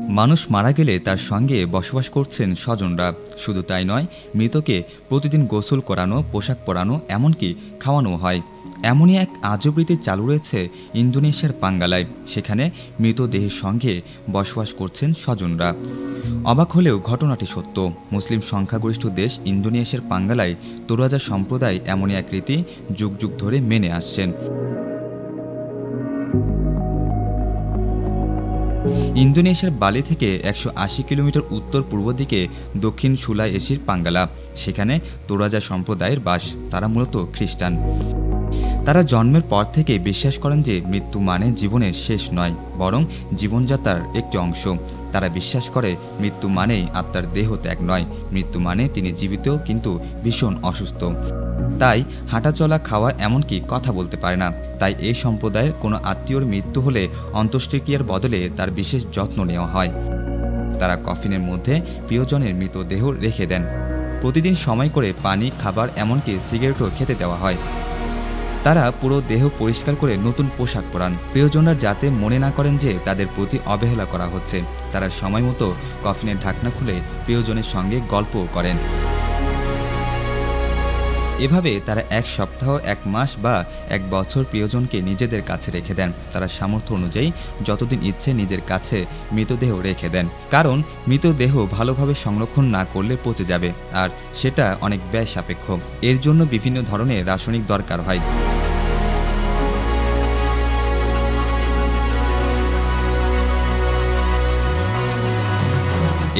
মানুষ মারা গেলে তার সঙ্গে বসবাস করছেন স্বজনরা। শুধু তাই নয়, মৃতকে প্রতিদিন গোসল করানো, পোশাক পরানো, এমনকি খাওয়ানো হয়। এমনই এক আজব রীতি চালু রয়েছে ইন্দোনেশিয়ার পাঙ্গালায়। সেখানে মৃতদেহের সঙ্গে বসবাস করছেন স্বজনরা। অবাক হলেও ঘটনাটি সত্য। মুসলিম সংখ্যাগরিষ্ঠ দেশ ইন্দোনেশিয়ার পাঙ্গালায় তোরাজা সম্প্রদায় এমনই এক রীতি যুগ যুগ ধরে মেনে আসছেন। ইন্দোনেশিয়ার বালি থেকে ১৮০ কিলোমিটার উত্তর পূর্ব দিকে দক্ষিণ সুলাইসির পাঙ্গালা। সেখানে তোরাজা সম্প্রদায়ের বাস। তারা মূলত খ্রিস্টান। তারা জন্মের পর থেকে বিশ্বাস করেন যে মৃত্যু মানে জীবনের শেষ নয়, বরং জীবনযাত্রার একটি অংশ। তারা বিশ্বাস করে মৃত্যু মানেই আত্মার দেহ ত্যাগ নয়, মৃত্যু মানে তিনি জীবিত কিন্তু ভীষণ অসুস্থ। তাই হাঁটাচলা, খাওয়া, এমনকি কথা বলতে পারে না। তাই এই সম্প্রদায়ের কোনো আত্মীয়র মৃত্যু হলে অন্ত্যেষ্টিক্রিয়ার বদলে তার বিশেষ যত্ন নেওয়া হয়। তারা কফিনের মধ্যে প্রিয়জনের মৃতদেহ রেখে দেন। প্রতিদিন সময় করে পানি, খাবার, এমনকি সিগারেটও খেতে দেওয়া হয়। তারা পুরো দেহ পরিষ্কার করে নতুন পোশাক পরান, প্রিয়জনরা যাতে মনে না করেন যে তাদের প্রতি অবহেলা করা হচ্ছে। তারা সময় মতো কফিনের ঢাকনা খুলে প্রিয়জনের সঙ্গে গল্পও করেন। এভাবে তারা এক সপ্তাহ, এক মাস বা এক বছর প্রিয়জনকে নিজেদের কাছে রেখে দেন। তারা সামর্থ্য অনুযায়ী যতদিন ইচ্ছে নিজের কাছে মৃতদেহ রেখে দেন, কারণ মৃতদেহ ভালোভাবে সংরক্ষণ না করলে পচে যাবে, আর সেটা অনেক ব্যয় সাপেক্ষ। এর জন্য বিভিন্ন ধরনের রাসায়নিক দরকার হয়।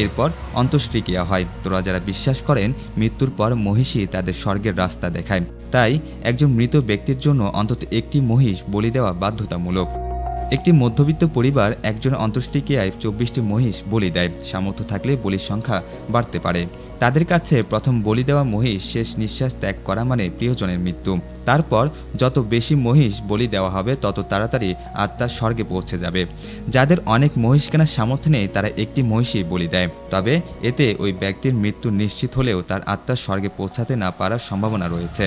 এরপর অন্ত্যেষ্টিক্রিয়া হয়। তোরা যারা বিশ্বাস করেন মৃত্যুর পর মহিষী তাদের স্বর্গের রাস্তা দেখায়, তাই একজন মৃত ব্যক্তির জন্য অন্তত একটি মহিষ বলি দেওয়া বাধ্যতামূলক। একটি মধ্যবিত্ত পরিবার একজন অন্ত্যেষ্টিক্রিয়ায় ২৪টি মহিষ বলি দেয়। সামর্থ্য থাকলে বলির সংখ্যা বাড়তে পারে। তাদের কাছে প্রথম বলি দেওয়া মহিষ শেষ নিঃশ্বাস ত্যাগ করা মানে প্রিয়জনের মৃত্যু। তারপর যত বেশি মহিষ বলি দেওয়া হবে তত তাড়াতাড়ি আত্মা স্বর্গে পৌঁছে যাবে। যাদের অনেক মহিষ কেনার সামর্থ্য নেই তারা একটি মহিষই বলি দেয়, তবে এতে ওই ব্যক্তির মৃত্যু নিশ্চিত হলেও তার আত্মা স্বর্গে পৌঁছাতে না পারার সম্ভাবনা রয়েছে।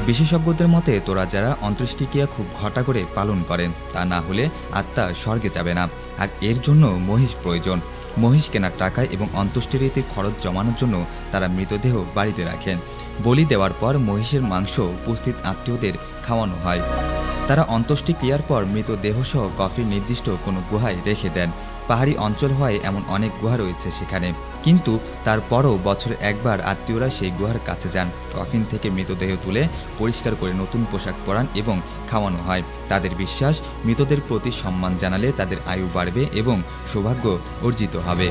বিশেষজ্ঞদের মতে তোরা যারা অন্ত্যেষ্টিক্রিয়া খুব ঘটা করে পালন করেন, তা না হলে আত্মা স্বর্গে যাবে না। আর এর জন্য মহিষ প্রয়োজন। মহিষ কেনার টাকায় এবং অন্ত্যেষ্টিক্রিয়ার খরচ জমানোর জন্য তারা মৃতদেহ বাড়িতে রাখেন। বলি দেওয়ার পর মহিষের মাংস উপস্থিত আত্মীয়দের খাওয়ানো হয়। তারা অন্ত্যেষ্টিক্রিয়ার পর মৃতদেহসহ কফির নির্দিষ্ট কোনো গুহায় রেখে দেন। পাহাড়ি অঞ্চল হয় এমন অনেক গুহা রয়েছে সেখানে, কিন্তু তারপরও বছরে একবার আত্মীয়রা সেই গুহার কাছে যান। কফিন থেকে মৃতদেহ তুলে পরিষ্কার করে নতুন পোশাক পরান এবং খাওয়ানো হয়। তাদের বিশ্বাস মৃতদের প্রতি সম্মান জানালে তাদের আয়ু বাড়বে এবং সৌভাগ্য অর্জিত হবে।